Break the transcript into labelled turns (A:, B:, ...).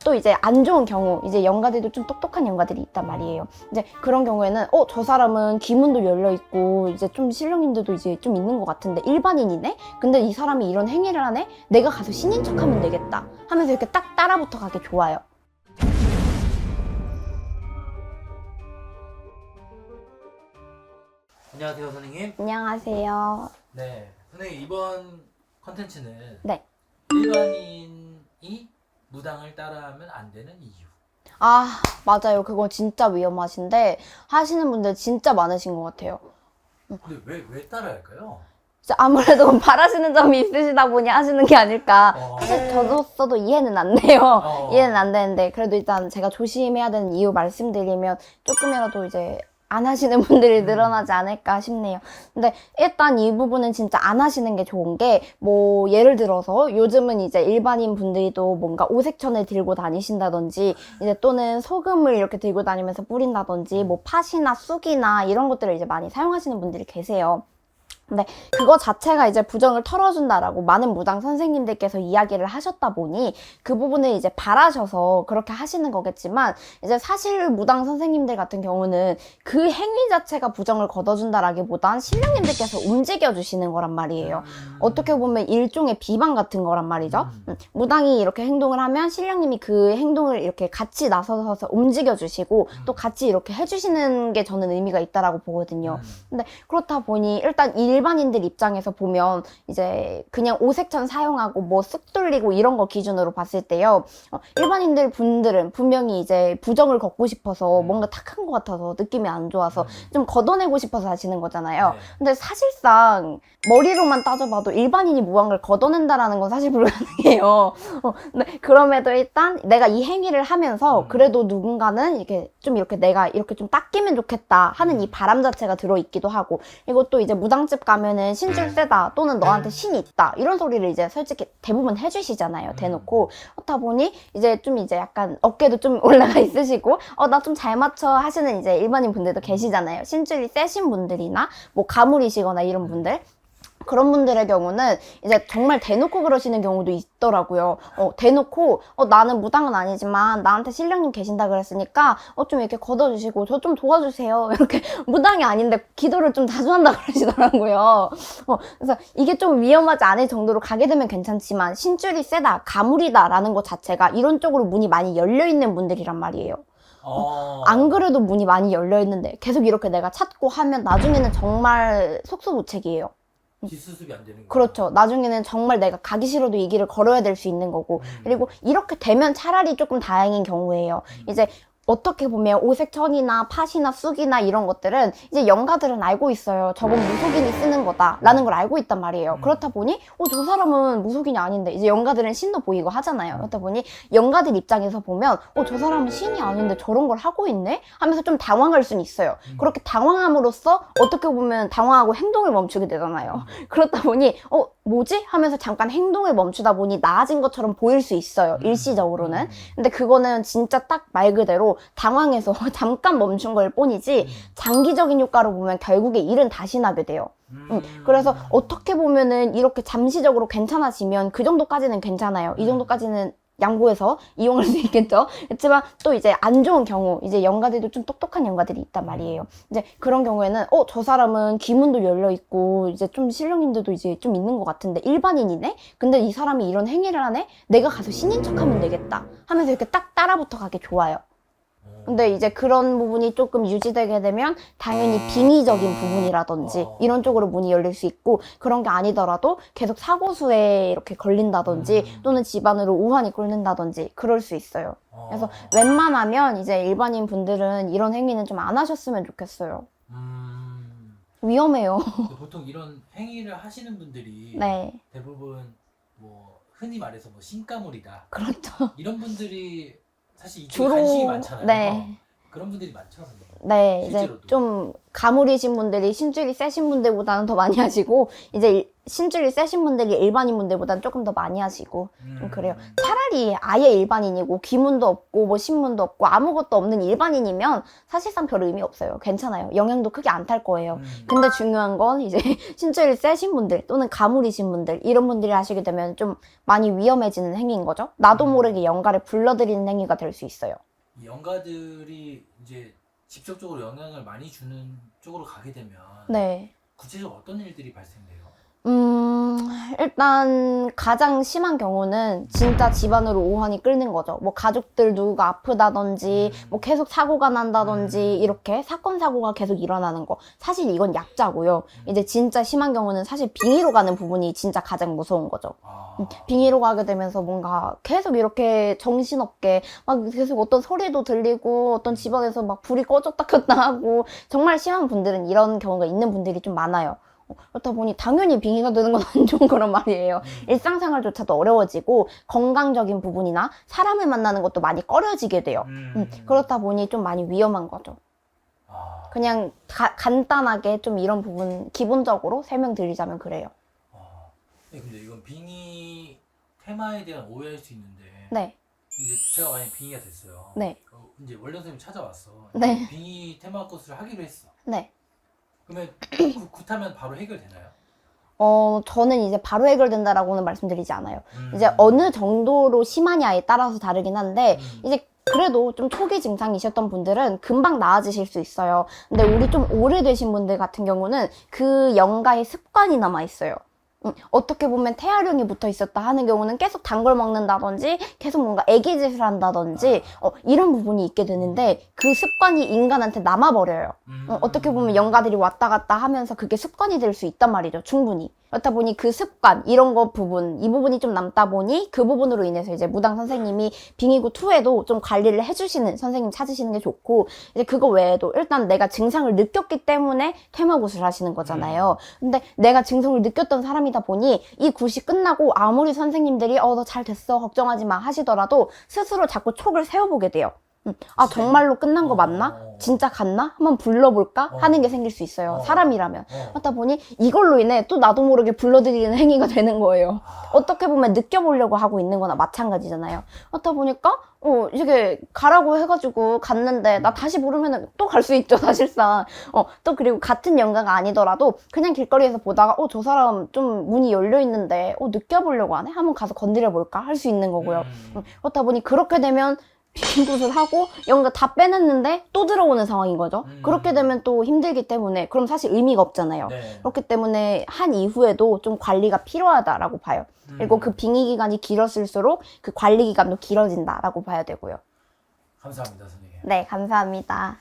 A: 또 이제 안 좋은 경우, 이제 연가들도 좀 똑똑한 연가들이 있단 말이에요. 이제 그런 경우에는 저 사람은 귀문도 열려 있고 이제 좀 신령님들도 이제 좀 있는 것 같은데 일반인이네? 근데 이 사람이 이런 행위를 하네? 내가 가서 신인 척하면 되겠다 하면서 이렇게 딱 따라붙어 가기 좋아요.
B: 안녕하세요, 선생님.
A: 안녕하세요.
B: 네, 선생님 이번 컨텐츠는
A: 네.
B: 일반인이 무당을 따라하면 안 되는 이유.
A: 아, 맞아요. 그거 진짜 위험하신데 하시는 분들 진짜 많으신 것 같아요.
B: 근데 왜 따라야 할까요?
A: 진짜 아무래도 바라시는 점이 있으시다 보니 하시는 게 아닐까.
B: 어.
A: 사실 저로서도 이해는 안 돼요.
B: 어.
A: 이해는 안 되는데 그래도 일단 제가 조심해야 되는 이유 말씀드리면 조금이라도 이제 안 하시는 분들이 늘어나지 않을까 싶네요. 근데 일단 이 부분은 진짜 안 하시는 게 좋은 게 뭐 예를 들어서 요즘은 이제 일반인 분들도 뭔가 오색천을 들고 다니신다든지 이제 또는 소금을 이렇게 들고 다니면서 뿌린다든지 뭐 팥이나 쑥이나 이런 것들을 이제 많이 사용하시는 분들이 계세요. 근데 그거 자체가 이제 부정을 털어준다라고 많은 무당 선생님들께서 이야기를 하셨다 보니 그 부분을 이제 바라셔서 그렇게 하시는 거겠지만 이제 사실 무당 선생님들 같은 경우는 그 행위 자체가 부정을 걷어준다라기보단 신령님들께서 움직여주시는 거란 말이에요. 어떻게 보면 일종의 비방 같은 거란 말이죠. 무당이 이렇게 행동을 하면 신령님이 그 행동을 이렇게 같이 나서서 움직여주시고 또 같이 이렇게 해주시는 게 저는 의미가 있다라고 보거든요. 근데 그렇다 보니 일단 일반인들 입장에서 보면 이제 그냥 오색천 사용하고 뭐 쑥 돌리고 이런 거 기준으로 봤을 때요. 일반인들 분들은 분명히 이제 부정을 걷고 싶어서 뭔가 탁한 것 같아서 느낌이 안 좋아서 좀 걷어내고 싶어서 하시는 거잖아요.
B: 네.
A: 근데 사실상 머리로만 따져봐도 일반인이 무언가를 걷어낸다라는 건 사실 불가능해요. 근데 그럼에도 일단 내가 이 행위를 하면서 그래도 누군가는 이렇게 내가 이렇게 좀 닦이면 좋겠다 하는 이 바람 자체가 들어있기도 하고 이것도 이제 무당집 가면은 신줄 세다 또는 너한테 신이 있다 이런 소리를 이제 솔직히 대부분 해주시잖아요. 대놓고. 그렇다 보니 이제 좀 이제 약간 어깨도 좀 올라가 있으시고 나 좀 잘 맞춰 하시는 이제 일반인 분들도 계시잖아요. 신줄이 세신 분들이나 뭐 가물이시거나 이런 분들. 그런 분들의 경우는 이제 정말 대놓고 그러시는 경우도 있더라고요. 대놓고 나는 무당은 아니지만 나한테 신령님 계신다 그랬으니까 좀 이렇게 걷어주시고 저 좀 도와주세요. 이렇게 무당이 아닌데 기도를 좀 자주 한다 그러시더라고요. 그래서 이게 좀 위험하지 않을 정도로 가게 되면 괜찮지만 신줄이 세다, 가물이다라는 것 자체가 이런 쪽으로 문이 많이 열려있는 분들이란 말이에요. 안 그래도 문이 많이 열려있는데 계속 이렇게 내가 찾고 하면 나중에는 정말 속수무책이에요.
B: 뒷수습이 안 되는 거예요.
A: 그렇죠. 나중에는 정말 내가 가기 싫어도 이 길을 걸어야 될 수 있는 거고 그리고 이렇게 되면 차라리 조금 다행인 경우예요. 이제 어떻게 보면 오색천이나 팥이나 쑥이나 이런 것들은 이제 영가들은 알고 있어요. 저건 무속인이 쓰는 거다라는 걸 알고 있단 말이에요. 그렇다 보니 저 사람은 무속인이 아닌데 이제 영가들은 신도 보이고 하잖아요. 그렇다 보니 영가들 입장에서 보면 저 사람은 신이 아닌데 저런 걸 하고 있네? 하면서 좀 당황할 수는 있어요. 그렇게 당황함으로써 어떻게 보면 당황하고 행동을 멈추게 되잖아요. 그렇다 보니 뭐지? 하면서 잠깐 행동을 멈추다 보니 나아진 것처럼 보일 수 있어요. 일시적으로는. 근데 그거는 진짜 딱 말 그대로 당황해서 잠깐 멈춘 걸 뿐이지 장기적인 효과로 보면 결국에 일은 다시 나게 돼요. 그래서 어떻게 보면은 이렇게 잠시적으로 괜찮아지면 그 정도까지는 괜찮아요. 이 정도까지는 양보해서 이용할 수 있겠죠. 그렇지만 또 이제 안 좋은 경우, 이제 연가들도 좀 똑똑한 연가들이 있단 말이에요. 이제 그런 경우에는 저 사람은 귀문도 열려 있고 이제 좀 신령님들도 이제 좀 있는 것 같은데 일반인이네? 근데 이 사람이 이런 행위를 하네? 내가 가서 신인 척하면 되겠다 하면서 이렇게 딱 따라붙어 가기 좋아요. 근데 이제 그런 부분이 조금 유지되게 되면 당연히 빙의적인 부분이라든지 이런 쪽으로 문이 열릴 수 있고 그런 게 아니더라도 계속 사고수에 이렇게 걸린다든지 또는 집안으로 우환이 끓는다든지 그럴 수 있어요. 그래서 웬만하면 이제 일반인 분들은 이런 행위는 좀 안 하셨으면 좋겠어요. 위험해요.
B: 보통 이런 행위를 하시는 분들이
A: 네.
B: 대부분 뭐 흔히 말해서 뭐 신가물이다.
A: 그렇죠.
B: 이런 분들이 사실 이쪽에
A: 주로
B: 관심이 많잖아요.
A: 네.
B: 그런 분들이 많죠. 선생님.
A: 네, 이제
B: 실제로도.
A: 좀 가물이신 분들이 신줄이 세신 분들보다는 더 많이 하시고, 이제 신줄이 세신 분들이 일반인 분들보다는 조금 더 많이 하시고, 좀 그래요. 차라리 아예 일반인이고, 귀문도 없고, 뭐 신문도 없고, 아무것도 없는 일반인이면 사실상 별 의미 없어요. 괜찮아요. 영향도 크게 안 탈 거예요. 근데 중요한 건 이제 신줄이 세신 분들 또는 가물이신 분들, 이런 분들이 하시게 되면 좀 많이 위험해지는 행위인 거죠. 나도 모르게 영가를 불러들이는 행위가 될 수 있어요.
B: 이 영가들이 이제 직접적으로 영향을 많이 주는 쪽으로 가게 되면
A: 네.
B: 구체적으로 어떤 일들이 발생돼요?
A: 일단 가장 심한 경우는 진짜 집안으로 오한이 끓는 거죠. 뭐 가족들 누구가 아프다든지 뭐 계속 사고가 난다든지 이렇게 사건 사고가 계속 일어나는 거. 사실 이건 약자고요. 이제 진짜 심한 경우는 사실 빙의로 가는 부분이 진짜 가장 무서운 거죠. 빙의로 가게 되면서 뭔가 계속 이렇게 정신없게 막 계속 어떤 소리도 들리고 어떤 집안에서 막 불이 꺼졌다 켰다 하고 정말 심한 분들은 이런 경우가 있는 분들이 좀 많아요. 그렇다 보니 당연히 빙의가 되는 건 안 좋은 거란 말이에요. 일상생활조차도 어려워지고 건강적인 부분이나 사람을 만나는 것도 많이 꺼려지게 돼요. 그렇다 보니 좀 많이 위험한 거죠. 그냥 간단하게 좀 이런 부분 기본적으로 설명드리자면 그래요.
B: 네, 근데 이건 빙의 테마에 대한 오해일 수 있는데
A: 네.
B: 이제 제가 만약 빙의가 됐어요.
A: 네.
B: 이제 원래 선생님 찾아왔어.
A: 네.
B: 빙의 테마 코스를 하기로 했어.
A: 네.
B: 그러면 굿하면 바로 해결되나요?
A: 저는 이제 바로 해결된다라고는 말씀드리지 않아요. 이제 어느 정도로 심하냐에 따라서 다르긴 한데, 이제 그래도 좀 초기 증상이셨던 분들은 금방 나아지실 수 있어요. 근데 우리 좀 오래되신 분들 같은 경우는 그 영가의 습관이 남아있어요. 어떻게 보면 태아령이 붙어 있었다 하는 경우는 계속 단 걸 먹는다든지 계속 뭔가 애기짓을 한다든지 이런 부분이 있게 되는데 그 습관이 인간한테 남아버려요. 어떻게 보면 영가들이 왔다 갔다 하면서 그게 습관이 될 수 있단 말이죠. 충분히. 그렇다 보니 그 습관 이런 거 부분 이 부분이 좀 남다 보니 그 부분으로 인해서 이제 무당 선생님이 빙의구 2에도 좀 관리를 해주시는 선생님 찾으시는 게 좋고 이제 그거 외에도 일단 내가 증상을 느꼈기 때문에 퇴마굿을 하시는 거잖아요. 근데 내가 증상을 느꼈던 사람이다 보니 이 굿이 끝나고 아무리 선생님들이 너 잘 됐어 걱정하지 마 하시더라도 스스로 자꾸 촉을 세워보게 돼요. 아 정말로 끝난 거 맞나? 진짜 갔나? 한번 불러볼까? 하는 게 생길 수 있어요. 사람이라면. 그렇다 보니 이걸로 인해 또 나도 모르게 불러들이는 행위가 되는 거예요. 어떻게 보면 느껴보려고 하고 있는 거나 마찬가지잖아요. 그렇다 보니까 이게 가라고 해가지고 갔는데 나 다시 부르면 또 갈 수 있죠 사실상. 또 그리고 같은 영가가 아니더라도 그냥 길거리에서 보다가 저 사람 좀 문이 열려있는데 느껴보려고 하네? 한번 가서 건드려볼까? 할 수 있는 거고요. 그렇다 보니 그렇게 되면 빙굿을 하고 영가 다 빼냈는데 또 들어오는 상황인 거죠. 그렇게 되면 또 힘들기 때문에 그럼 사실 의미가 없잖아요.
B: 네.
A: 그렇기 때문에 한 이후에도 좀 관리가 필요하다라고 봐요. 그리고 그 빙의 기간이 길었을수록 그 관리 기간도 길어진다라고 봐야 되고요.
B: 감사합니다, 선생님.
A: 네, 감사합니다.